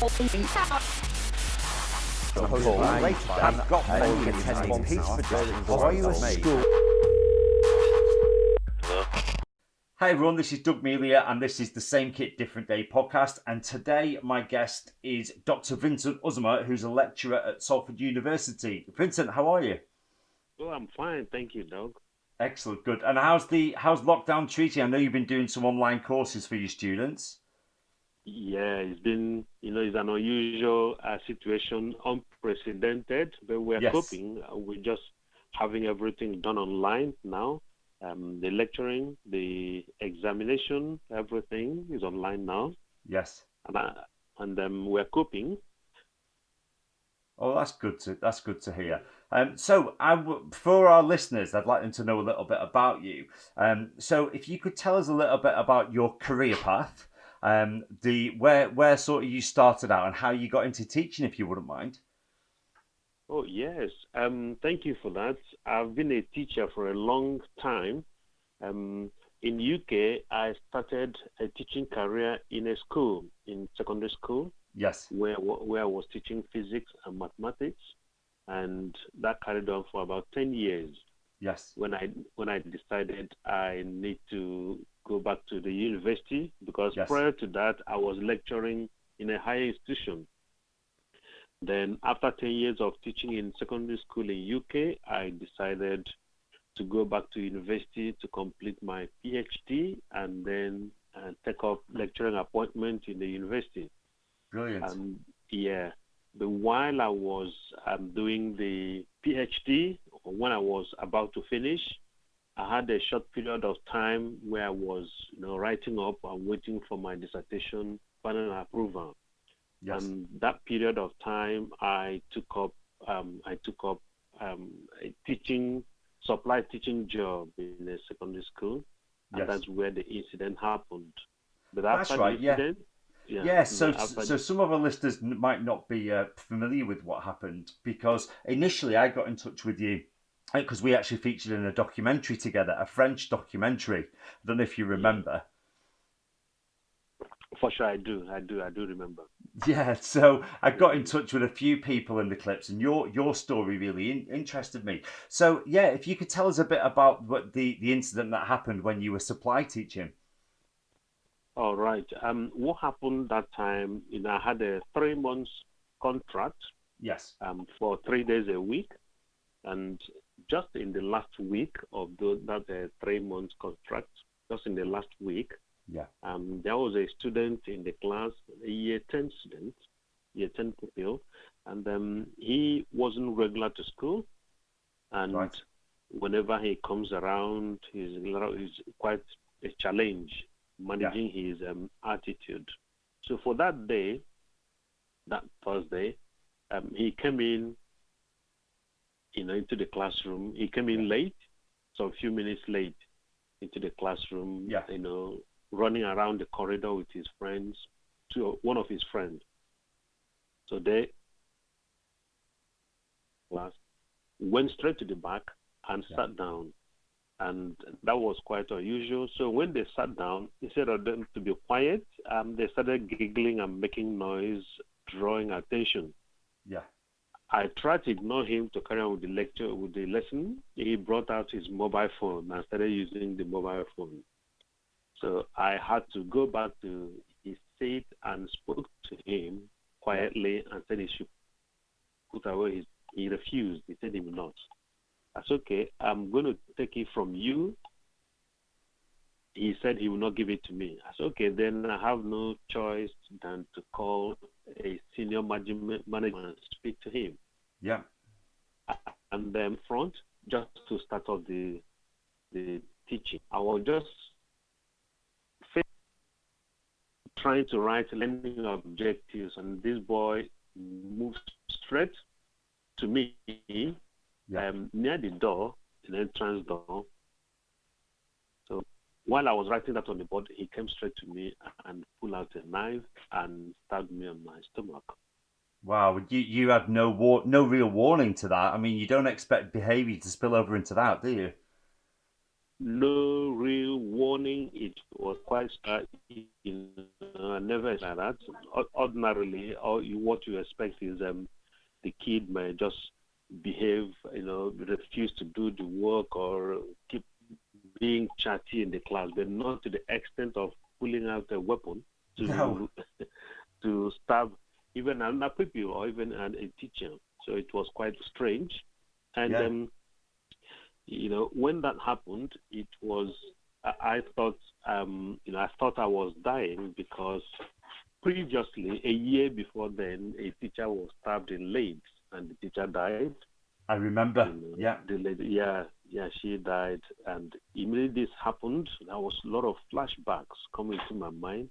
I've got plenty of attending peace for are you a school? Hi everyone, this is Doug Melia and this is the Same Kit Different Day podcast, and today my guest is Dr Vincent Uzomah, who's a lecturer at Salford University. Vincent, how are you? Oh, I'm fine, thank you, Doug. Excellent, good. And how's lockdown treating? I know you've been doing some online courses for your students. Yeah, it's been, it's an unusual situation, unprecedented, but we're coping. We're just having everything done online now. The lecturing, the examination, everything is online now. Yes. And we're coping. Oh, that's good to hear. So, for our listeners, I'd like them to know a little bit about you. So, if you could tell us a little bit about your career path, where sort of you started out and how you got into teaching, if you wouldn't mind. Oh, yes. Thank you for that. I've been a teacher for a long time. In UK, I started a teaching career in a school, in secondary school. Yes. Where I was teaching physics and mathematics, and that carried on for about 10 years. Yes. When I decided I need to go back to the university, because prior to that I was lecturing in a higher institution. Then after 10 years of teaching in secondary school in UK, I decided to go back to university to complete my PhD and then take up lecturing appointment in the university. Brilliant. But while I was doing the PhD, or when I was about to finish, I had a short period of time where I was, writing up and waiting for my dissertation final approval. Yes. And that period of time, I took up a supply teaching job in a secondary school, and that's where the incident happened. But after the incident, so some of our listeners might not be familiar with what happened, because initially I got in touch with you because we actually featured in a documentary together, a French documentary. I don't know if you remember. For sure, I do remember. Yeah, so I got in touch with a few people in the clips, and your story really interested me. So yeah, if you could tell us a bit about what the incident that happened when you were supply teaching. All right. What happened that time? I had a 3 months contract. Yes. For 3 days a week, and just in the last week of that 3 months contract, just in the last week, there was a student in the class, a year 10 student, year 10 pupil, and he wasn't regular to school, and whenever he comes around, he's quite a challenge managing his attitude. So for that day, that Thursday, he came in, into the classroom. He came in late, so a few minutes late into the classroom. Running around the corridor with his friends, one of his friends. So they went straight to the back and sat down. And that was quite unusual. So when they sat down, instead of them to be quiet, they started giggling and making noise, drawing attention. Yeah. I tried to ignore him to carry on with the lesson. He brought out his mobile phone and started using the mobile phone. So I had to go back to his seat and spoke to him quietly and said he should put away he refused. He said he would not. I said, okay, I'm going to take it from you. He said he will not give it to me. I said, okay, then I have no choice than to call a senior management and speak to him. Yeah. And then front, just to start off the teaching, I was just trying to write learning objectives, and this boy moved straight to me near the door, the entrance door. So while I was writing that on the board, he came straight to me and pulled out a knife and stabbed me on my stomach. Wow, you had no real warning to that. I mean, you don't expect behaviour to spill over into that, do you? no real warning. It was quite, I never like that. Ordinarily, what you expect is the kid may just behave, refuse to do the work or keep being chatty in the class, but not to the extent of pulling out a weapon to No. to stab even a pupil or even a teacher. So it was quite strange. And when that happened, it was I thought I thought I was dying because previously, a year before then, a teacher was stabbed in legs and the teacher died. I remember. Yeah. The lady, she died. And immediately this happened, there was a lot of flashbacks coming to my mind,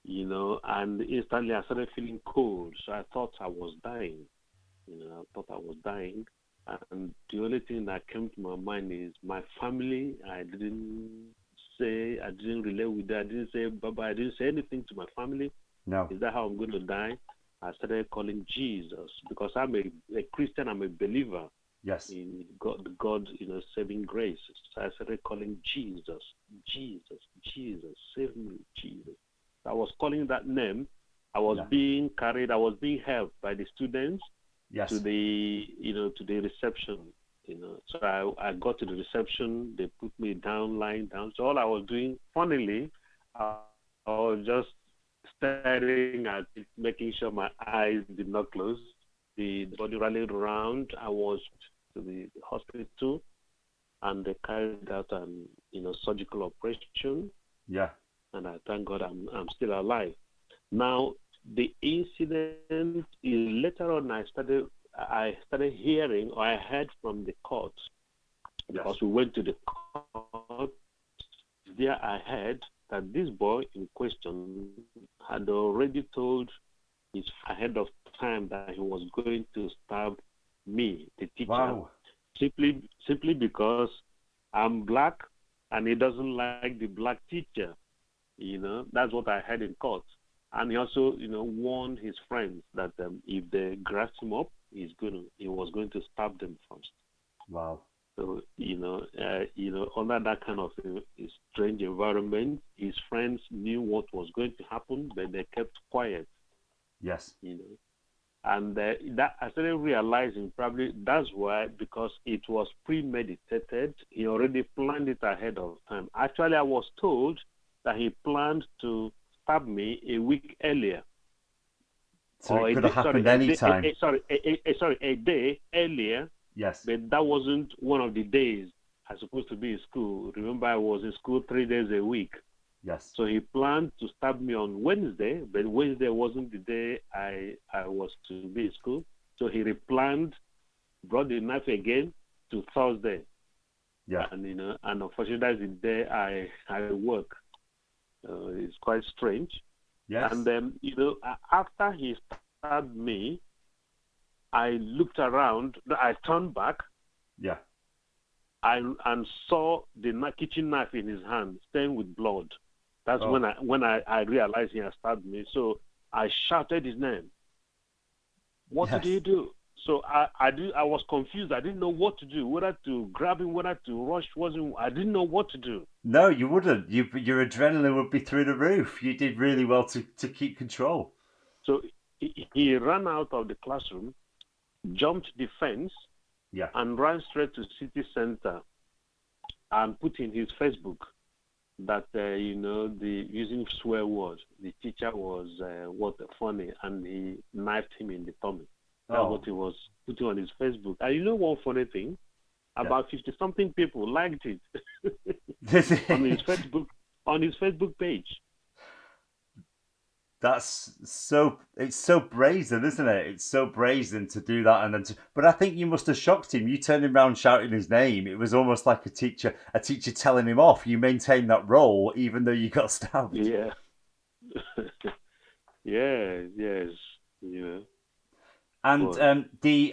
and instantly I started feeling cold. So I thought I was dying. I thought I was dying. And the only thing that came to my mind is my family. I didn't relate with that. I didn't say bye-bye. I didn't say anything to my family. No. Is that how I'm going to die? I started calling Jesus because I'm a Christian. I'm a believer. Yes. In God, saving grace. So I started calling Jesus, Jesus, Jesus, save me, Jesus. I was calling that name. I was being carried. I was being helped by the students. Yes. To the reception. So I got to the reception. They put me down, lying down. So all I was doing, funnily, I was just staring at it, making sure my eyes did not close. The body rallied around. I was to the hospital, and they carried out an surgical operation. Yeah. And I thank God I'm still alive. Now the incident is later on. I started hearing, or I heard from the court, because we went to the court. There I heard that this boy in question had already told his ahead of time that he was going to stab me, the teacher. Wow. Simply because I'm black and he doesn't like the black teacher. That's what I heard in court. And he also, warned his friends that if they grasped him up, he was going to stab them first. Wow. So, under that kind of strange environment, his friends knew what was going to happen, but they kept quiet. Yes. And that I started realizing probably that's why, because it was premeditated. He already planned it ahead of time. Actually, I was told that he planned to stab me a week earlier. So it could have happened any time. A day earlier. Yes. But that wasn't one of the days I was supposed to be in school. Remember, I was in school 3 days a week. Yes. So he planned to stab me on Wednesday, but Wednesday wasn't the day I was to be in school. So he replanned, brought the knife again to Thursday. Yeah. And and unfortunately that's the day I work. It's quite strange. Yes. And then after he stabbed me, I looked around. I turned back. Yeah. And saw the kitchen knife in his hand, stained with blood. That's when I realized he had stabbed me. So I shouted his name. What did he do? So I was confused. I didn't know what to do. Whether to grab him, whether to rush. I didn't know what to do. No, you wouldn't. Your adrenaline would be through the roof. You did really well to keep control. So he ran out of the classroom, jumped the fence, and ran straight to city center and put in his Facebook that using swear words, the teacher was funny, and he knifed him in the tummy. That's what he was putting on his Facebook. And you know one funny thing? About 50-something people liked it on his Facebook page. It's so brazen, isn't it? It's so brazen to do that, but I think you must have shocked him. You turned him around shouting his name. It was almost like a teacher telling him off. You maintained that role even though you got stabbed. Yeah. Yes. And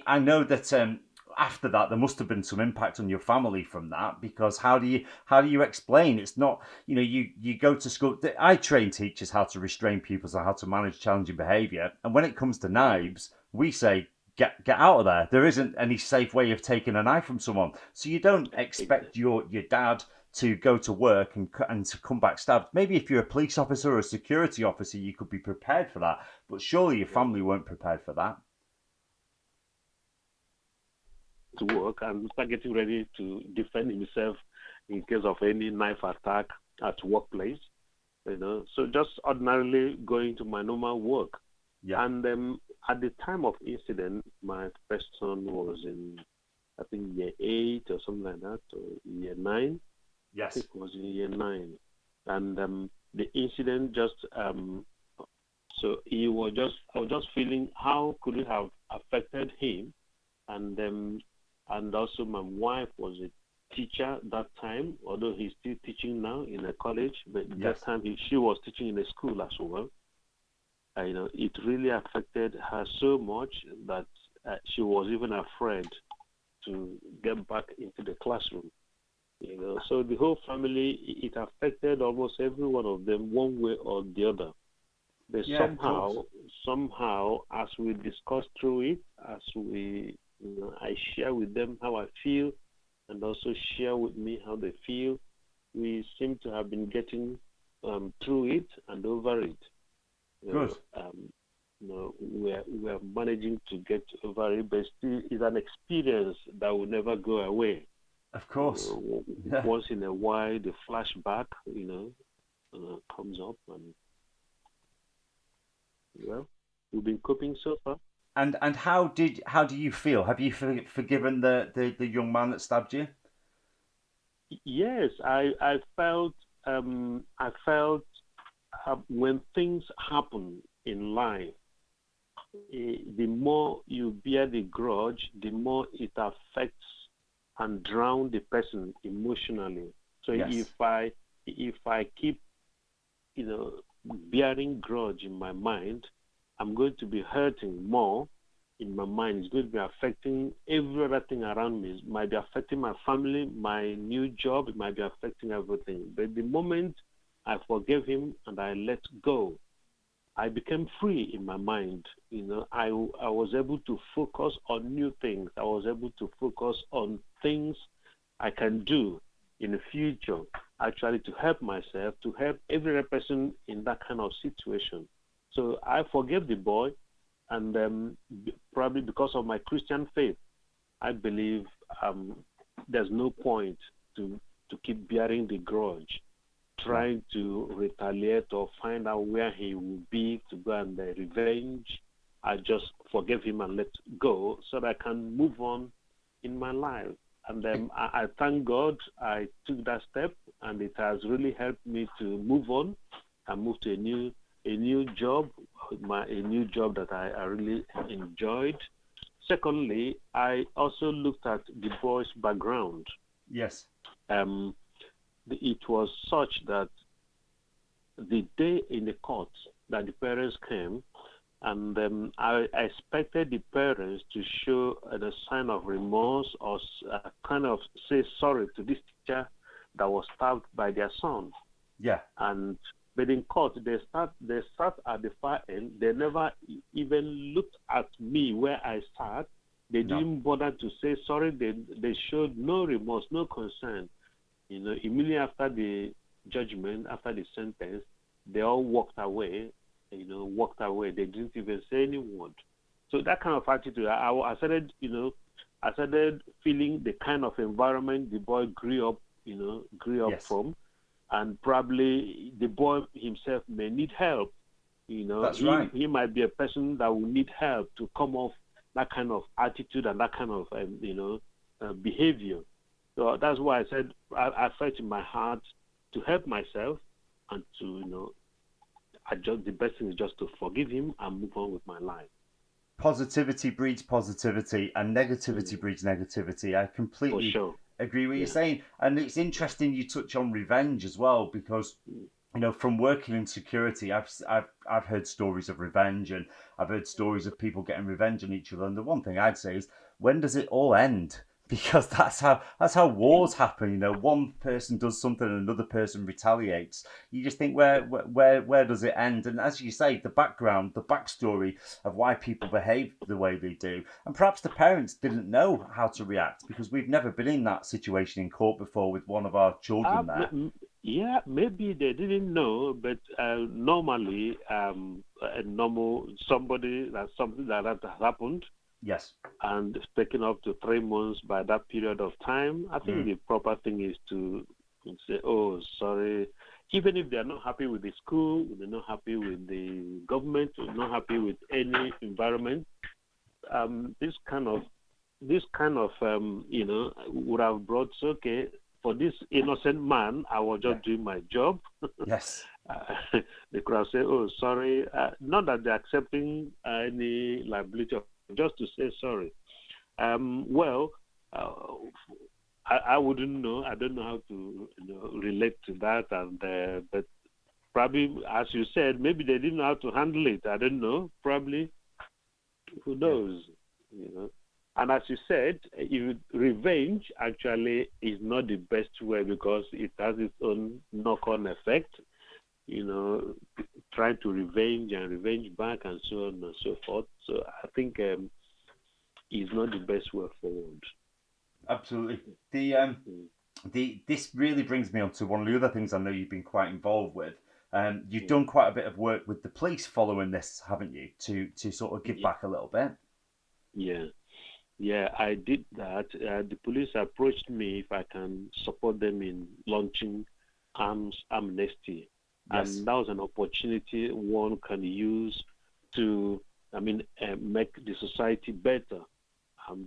I know that after that there must have been some impact on your family from that, because how do you explain? It's not, you go to school. I train teachers how to restrain pupils and how to manage challenging behaviour, and when it comes to knives, we say get out of there. There isn't any safe way of taking a knife from someone. So you don't expect your dad to go to work and to come back stabbed. Maybe if you're a police officer or a security officer, you could be prepared for that. But surely your family weren't prepared for that. To work and start getting ready to defend himself in case of any knife attack at workplace. So just ordinarily going to my normal work. Yeah. And at the time of incident, my first son was in, I think, year 8 or something like that, or year 9. Yes. I think it was in year 9. And the incident just, so I was just feeling how could it have affected him. And also my wife was a teacher that time, although he's still teaching now in a college, but yes. that time she was teaching in a school as well. It really affected her so much that she was even afraid to get back into the classroom. So the whole family, it affected almost every one of them one way or the other. But somehow, as we discuss through it, as we, I share with them how I feel, and also share with me how they feel, we seem to have been getting through it and over it. Good. We are managing to get over it, but still, it's an experience that will never go away. Of course. Once in a while, the flashback, comes up, and we've been coping so far. And how do you feel? Have you forgiven the young man that stabbed you? Yes, I felt when things happen in life, the more you bear the grudge, the more it affects and drown the person emotionally. So yes. if I keep bearing grudge in my mind, I'm going to be hurting more in my mind. It's going to be affecting every other thing around me. It might be affecting my family, my new job. It might be affecting everything. But the moment I forgave him and I let go, I became free in my mind. I was able to focus on new things. I was able to focus on things I can do in the future, actually, to help myself, to help every other person in that kind of situation. So I forgave the boy, and probably because of my Christian faith, I believe there's no point to keep bearing the grudge, trying to retaliate or find out where he will be to go and revenge. I just forgive him and let go so that I can move on in my life. And I thank God I took that step, and it has really helped me to move on and move to a new job, a new job that I really enjoyed. Secondly, I also looked at the boy's background. Yes. It was such that the day in the court that the parents came, and I expected the parents to show a sign of remorse or kind of say sorry to this teacher that was stabbed by their son. Yeah. But in court, they sat at the far end. They never even looked at me where I sat. They didn't bother to say sorry. They showed no remorse, no concern. Immediately after the judgment, after the sentence, they all walked away. They didn't even say any word. So that kind of attitude, I started feeling the kind of environment the boy grew up yes. from. And probably the boy himself may need help. That's right. He might be a person that will need help to come off that kind of attitude and that kind of behavior. So that's why I said I felt in my heart to help myself and to the best thing is just to forgive him and move on with my life. Positivity breeds positivity, and negativity breeds negativity. I completely agree with you saying, and it's interesting you touch on revenge as well, because from working in security, I've heard stories of revenge, and I've heard stories of people getting revenge on each other. And the one thing I'd say is, when does it all end? because that's how wars happen. You know, one person does something and another person retaliates. You just think, where does it end? And as you say, the backstory of why people behave the way they do, and perhaps the parents didn't know how to react because we've never been in that situation in court before with one of our children there. Yeah, maybe they didn't know, but normally, a normal something like that has happened. Yes. And it's taken up to 3 months by that period of time. I think the proper thing is to say, "Oh, sorry," even if they're not happy with the school, they're not happy with the government, they're not happy with any environment. This kind of would have brought, okay, for this innocent man, I was just doing my job. Yes. They could have said, "Oh, sorry," not that they're accepting any liability, just to say sorry. I wouldn't know. I don't know how to relate to that, and but probably, as you said, maybe they didn't know how to handle it. I don't know. Probably, who knows? And as you said, revenge actually is not the best way because it has its own knock-on effect. Trying to revenge back and so on and so forth. So I think is not the best way forward. Absolutely. This really brings me on to one of the other things I know you've been quite involved with. You've done quite a bit of work with the police following this, haven't you? To sort of give back a little bit. Yeah, I did that. The police approached me if I can support them in launching arms amnesty. Yes. And that was an opportunity one can use to, make the society better.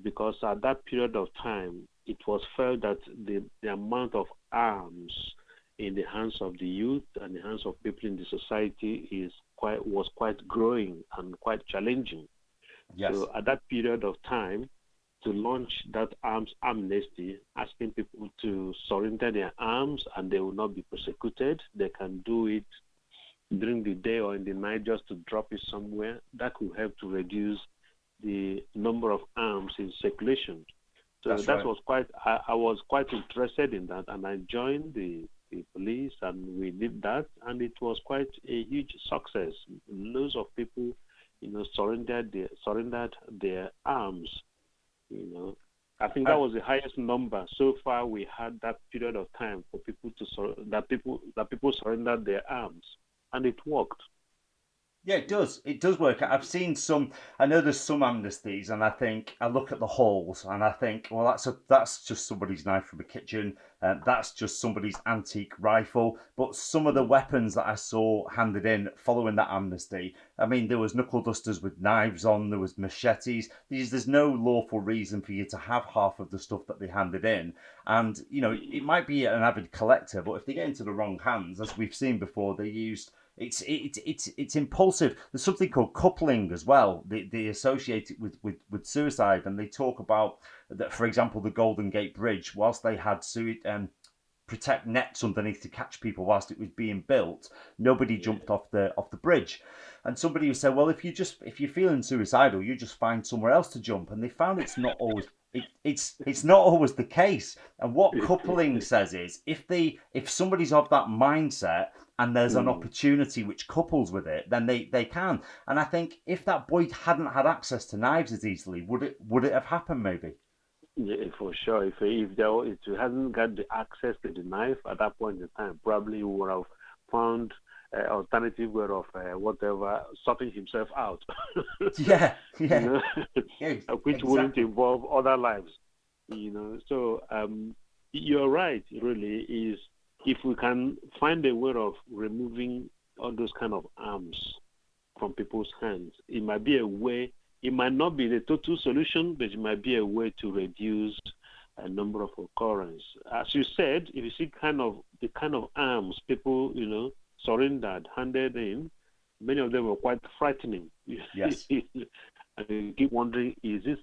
Because at that period of time, it was felt that the amount of arms in the hands of the youth and the hands of people in the society was quite growing and quite challenging. Yes. So at that period of time, to launch that arms amnesty, asking people to surrender their arms and they will not be persecuted. They can do it during the day or in the night just to drop it somewhere. That could help to reduce the number of arms in circulation. So that was I was quite interested in that, and I joined the police and we did that, and it was quite a huge success. Loads of people, surrendered their arms. I think that was the highest number so far. We had that period of time for people that people surrendered their arms, and it worked. Yeah, it does. It does work. I've seen some. I know there's some amnesties, and I look at the halls, and I think, well, that's just somebody's knife from a kitchen, that's just somebody's antique rifle. But some of the weapons that I saw handed in following that amnesty, there was knuckle dusters with knives on, there was machetes. There's no lawful reason for you to have half of the stuff that they handed in, and it might be an avid collector, but if they get into the wrong hands, as we've seen before, they used. It's impulsive. There's something called coupling as well. They associate it with suicide, and they talk about that. For example, the Golden Gate Bridge, whilst they had protect nets underneath to catch people whilst it was being built, nobody jumped off the bridge. And somebody would say, well, if you're feeling suicidal, you just find somewhere else to jump. And they found it's not always the case. And what coupling says is if somebody's of that mindset and there's an opportunity which couples with it, then they can. And I think if that boy hadn't had access to knives as easily, would it have happened maybe? Yeah, for sure. If he hadn't got the access to the knife at that point in time, probably he would have found an alternative way of sorting himself out. Yeah. Which wouldn't involve other lives. So you're right. Really, is if we can find a way of removing all those kind of arms from people's hands, it might be a way. It might not be the total solution, but it might be a way to reduce a number of occurrences. As you said, if you see the kind of arms people, surrendered, handed in, many of them were quite frightening. Yes. And you keep wondering, is this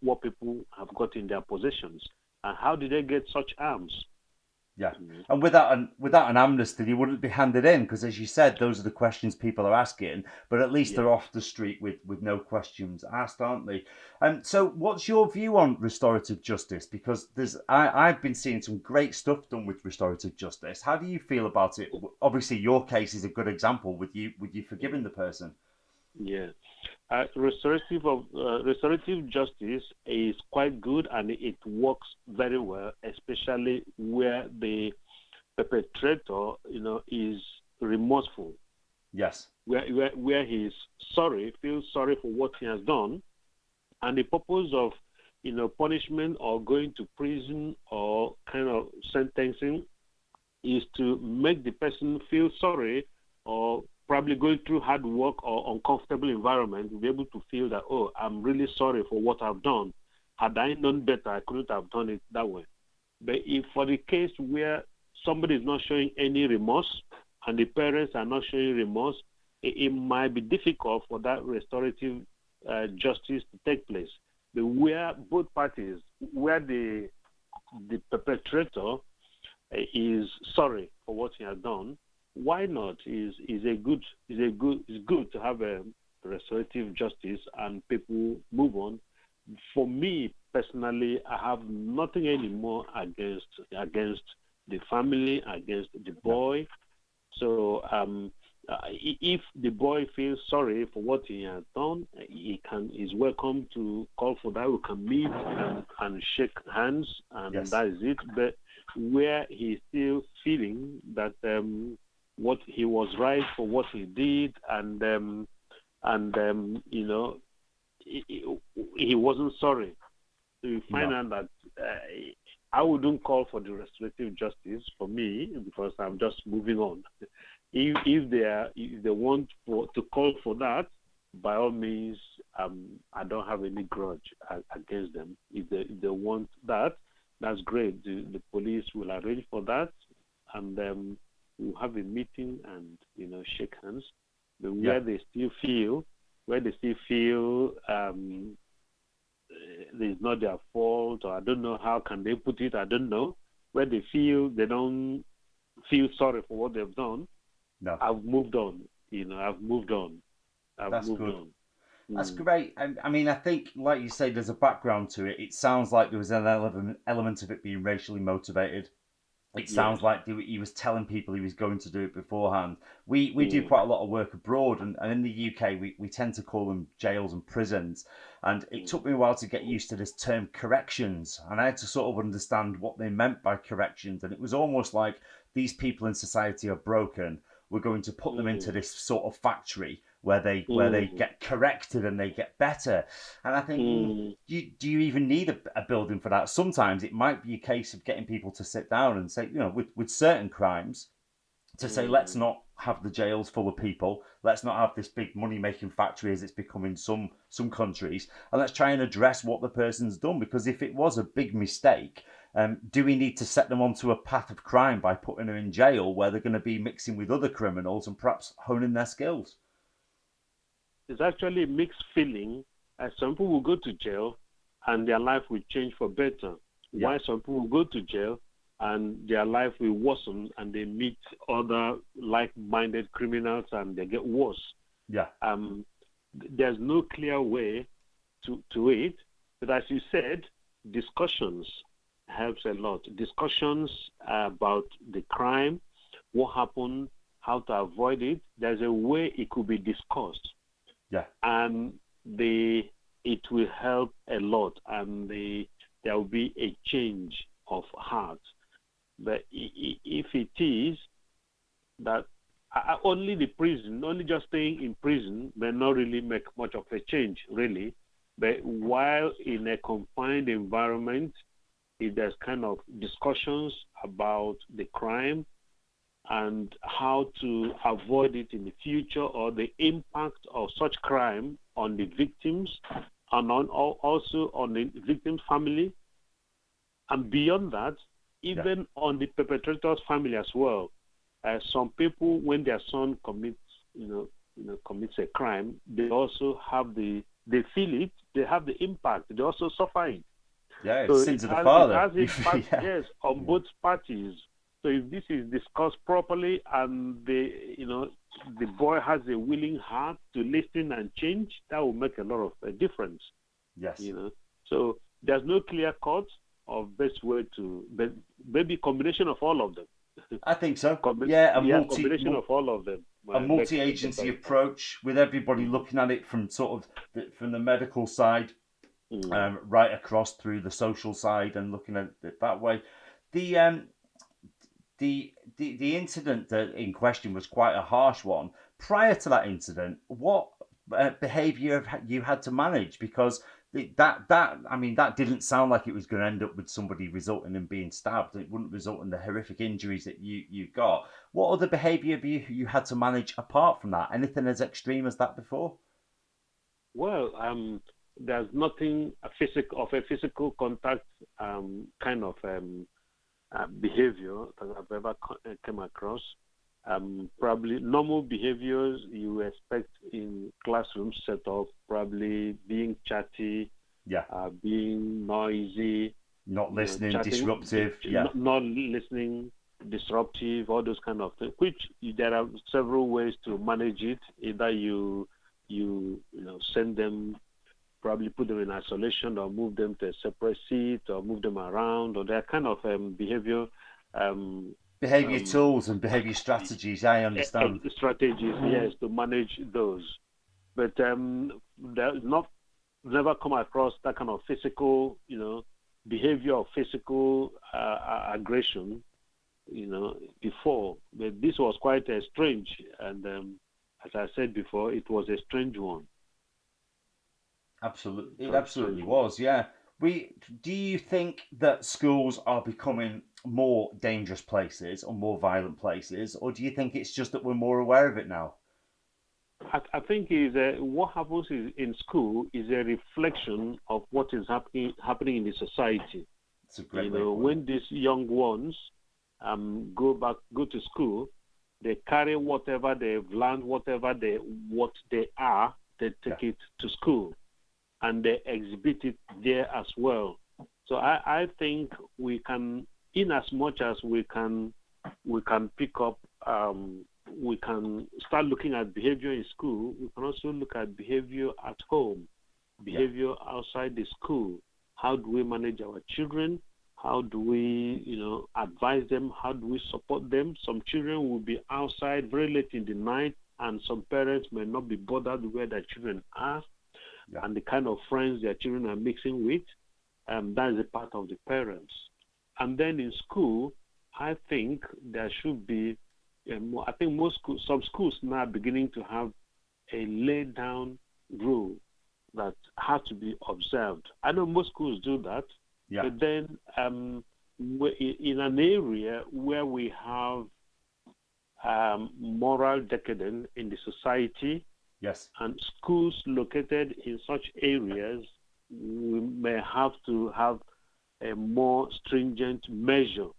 what people have got in their possessions? And how did they get such arms? Yeah, and without an amnesty, he wouldn't be handed in, because, as you said, those are the questions people are asking. But at least they're off the street with no questions asked, aren't they? So, what's your view on restorative justice? Because I've been seeing some great stuff done with restorative justice. How do you feel about it? Obviously, your case is a good example with you forgiving the person. Yeah. Restorative justice is quite good, and it works very well, especially where the perpetrator, is remorseful. Yes. Where he is sorry, feels sorry for what he has done, and the purpose of, punishment or going to prison or kind of sentencing is to make the person feel sorry, or probably going through hard work or uncomfortable environment, to be able to feel that, oh, I'm really sorry for what I've done. Had I known better, I couldn't have done it that way. But if for the case where somebody is not showing any remorse and the parents are not showing remorse, it might be difficult for that restorative justice to take place. But where both parties, where the perpetrator is sorry for what he has done, why not? Is good to have a restorative justice and people move on. For me personally, I have nothing anymore against the family, against the boy. So if the boy feels sorry for what he has done, he's welcome to call for that. We can meet and shake hands, and that is it. But where he's still feeling that what he was right for what he did, and he wasn't sorry. So you find out that I wouldn't call for the restorative justice for me, because I'm just moving on. If they want to call for that, by all means, I don't have any grudge against them. If they want that, that's great. The police will arrange for that, and we'll have a meeting and shake hands. But where they still feel it's not their fault, or I don't know how can they put it. I don't know. Where they feel they don't feel sorry for what they've done. No. I've moved on. I've moved on. That's good. That's great. I mean, I think, like you say, there's a background to it. It sounds like there was an element of it being racially motivated. It sounds like he was telling people he was going to do it beforehand. We do quite a lot of work abroad, and in the UK, we tend to call them jails and prisons. And it took me a while to get used to this term corrections, and I had to sort of understand what they meant by corrections. And it was almost like, these people in society are broken. We're going to put them into this sort of factory where they get corrected and they get better. And I think, do you even need a building for that? Sometimes it might be a case of getting people to sit down and say, with certain crimes, to say, let's not have the jails full of people. Let's not have this big money-making factory as it's become in some countries. And let's try and address what the person's done. Because if it was a big mistake, do we need to set them onto a path of crime by putting them in jail, where they're going to be mixing with other criminals and perhaps honing their skills? It's actually a mixed feeling. Some people will go to jail and their life will change for better. While some people will go to jail and their life will worsen, and they meet other like-minded criminals and they get worse. There's no clear way to it. But as you said, discussions helps a lot. Discussions about the crime, what happened, how to avoid it. There's a way it could be discussed. And it will help a lot, and there will be a change of heart. But if it is that only just staying in prison may not really make much of a change, really. But while in a confined environment, if there's kind of discussions about the crime and how to avoid it in the future, or the impact of such crime on the victims and also on the victim's family, and beyond that, even on the perpetrator's family as well. Some people, when their son commits a crime, they also have they feel it, they have the impact, they also suffer it. Yeah, it's sins of the father. It has impact, on both parties. So if this is discussed properly and the boy has a willing heart to listen and change, that will make a lot of difference. Yes. So there's no clear cut of best way to, but maybe combination of all of them. I think so. Combination of all of them. A multi-agency approach with everybody looking at it from sort of from the medical side, right across through the social side and looking at it that way. The incident that in question was quite a harsh one. Prior to that incident, what behaviour have you had to manage? Because that didn't sound like it was going to end up with somebody resulting in being stabbed. It wouldn't result in the horrific injuries that you got. What other behaviour have you had to manage apart from that? Anything as extreme as that before? Well, there's nothing of a physical contact kind of behavior that I've ever come across. Probably normal behaviors you expect in classroom setup, probably being chatty, being noisy, not listening, chatting, disruptive, not listening, disruptive, all those kind of things. Which there are several ways to manage it. Either you send them, probably put them in isolation, or move them to a separate seat, or move them around, or that kind of behavior. Behaviour tools and behaviour strategies, I understand. Strategies, yes, to manage those. But never come across that kind of physical, behavior of physical aggression, before. But this was quite strange. And as I said before, it was a strange one. Absolutely, it absolutely was, yeah. Do you think that schools are becoming more dangerous places or more violent places, or do you think it's just that we're more aware of it now? I think what happens in school is a reflection of what is happening in the society. It's a great when these young ones go to school, they carry whatever they've learned, what they are, they take it to school, and they exhibit it there as well. So I think we can, in as much as we can pick up, we can start looking at behavior in school. We can also look at behavior at home, behavior outside the school. How do we manage our children? How do we, advise them? How do we support them? Some children will be outside very late in the night, and some parents may not be bothered where their children are and the kind of friends their children are mixing with. That is a part of the parents. And then in school, I think there should be, I think some schools now are beginning to have a laid down rule that has to be observed. I know most schools do that, but then in an area where we have moral decadence in the society, and schools located in such areas, we may have to have a more stringent measure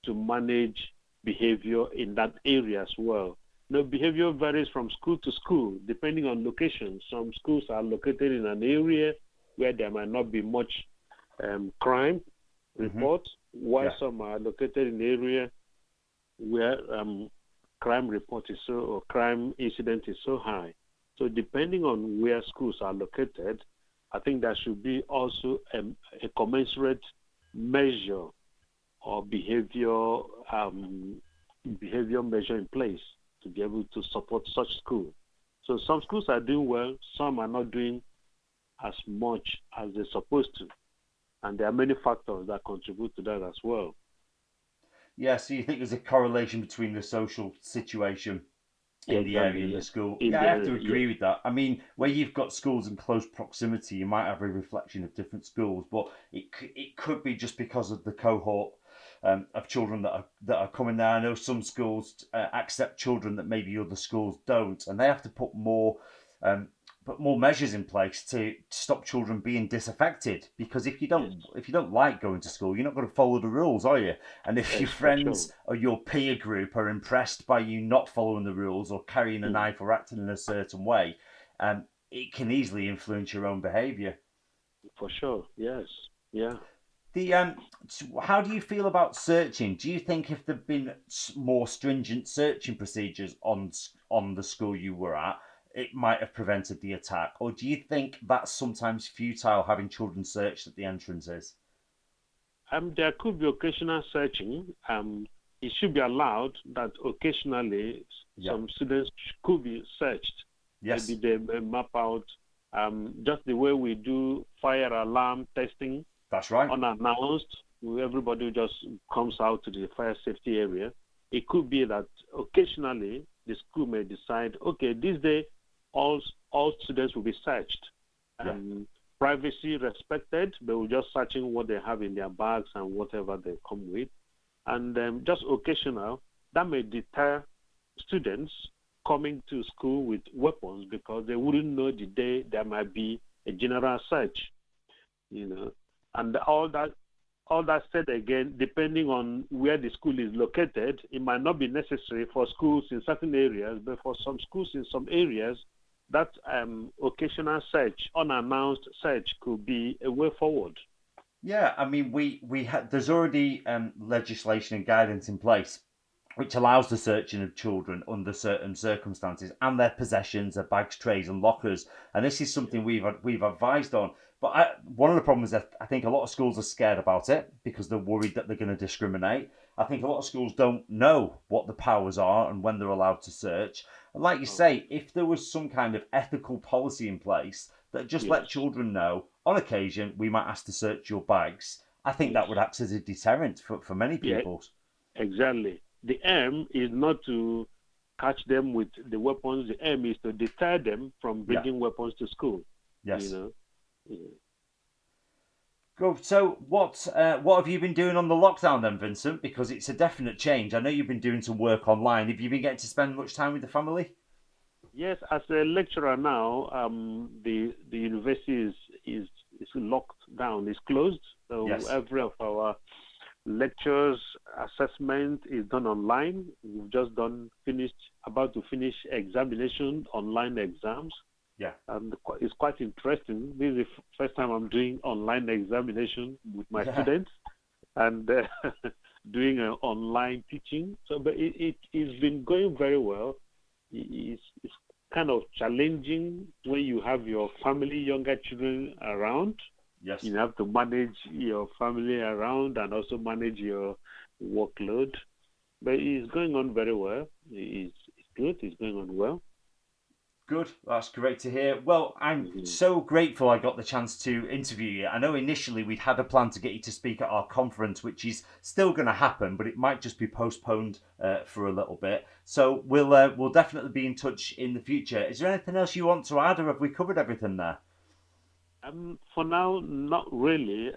to manage behavior in that area as well. Behavior varies from school to school, depending on location. Some schools are located in an area where there might not be much crime report, while some are located in an area where crime report is or crime incident is so high. So depending on where schools are located, I think there should be also a commensurate measure or behavior measure in place to be able to support such school. So some schools are doing well, some are not doing as much as they're supposed to. And there are many factors that contribute to that as well. Yeah, so you think there's a correlation between the social situation in the area in the school? I have to agree with that. I mean, where you've got schools in close proximity, you might have a reflection of different schools, but it could be just because of the cohort of children that are coming there. I know some schools accept children that maybe other schools don't, and they have to put more measures in place to stop children being disaffected. Because if you don't like going to school, you're not going to follow the rules, are you? And if your friends or your peer group are impressed by you not following the rules or carrying a knife or acting in a certain way, it can easily influence your own behaviour. For sure, yes, yeah. How do you feel about searching? Do you think if there'd been more stringent searching procedures on the school you were at, it might have prevented the attack? Or do you think that's sometimes futile, having children searched at the entrances? There could be occasional searching. It should be allowed that occasionally some students could be searched. Yes. Maybe they map out just the way we do fire alarm testing. That's right. Unannounced, everybody just comes out to the fire safety area. It could be that occasionally the school may decide, okay, this day all students will be searched. Privacy respected, but we're just searching what they have in their bags and whatever they come with. And just occasional, that may deter students coming to school with weapons because they wouldn't know the day there might be a general search, And all that said again, depending on where the school is located, it might not be necessary for schools in certain areas, but for some schools in some areas, that occasional search, unannounced search, could be a way forward. Yeah, I mean, there's already legislation and guidance in place which allows the searching of children under certain circumstances and their possessions, their bags, trays, and lockers. And this is something we've advised on. But one of the problems is that I think a lot of schools are scared about it because they're worried that they're going to discriminate. I think a lot of schools don't know what the powers are and when they're allowed to search. And like you say, if there was some kind of ethical policy in place that just let children know, on occasion, we might ask to search your bags, I think that would act as a deterrent for many people. Yeah, exactly. The aim is not to catch them with the weapons. The aim is to deter them from bringing weapons to school. Yes. Good. So what have you been doing on the lockdown then, Vincent? Because it's a definite change. I know you've been doing some work online. Have you been getting to spend much time with the family? Yes, as a lecturer now, the university is locked down. It's closed. So every of our lectures, assessment is done online. We've just about to finish examination, online exams. Yeah. And it's quite interesting. This is the first time I'm doing online examination with my students and doing online teaching. So, but it's been going very well. It's kind of challenging when you have your family, younger children around. Yes. You have to manage your family around and also manage your workload. But it's going on very well. It's good. It's going on well. Good. That's great to hear. Well, I'm so grateful I got the chance to interview you. I know initially we'd had a plan to get you to speak at our conference, which is still going to happen, but it might just be postponed for a little bit. So we'll definitely be in touch in the future. Is there anything else you want to add, or have we covered everything there? For now, not really.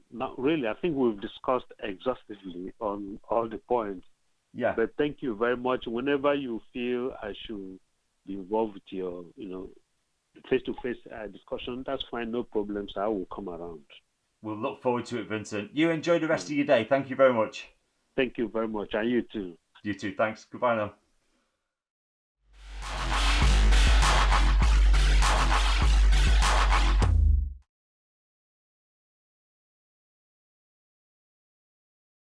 Not really. I think we've discussed exhaustively on all the points. Yeah. But thank you very much. Whenever you feel I should be involved with your, face-to-face discussion, that's fine. No problems. I will come around. We'll look forward to it, Vincent. You enjoy the rest of your day. Thank you very much. Thank you very much. And you too. You too. Thanks. Goodbye now.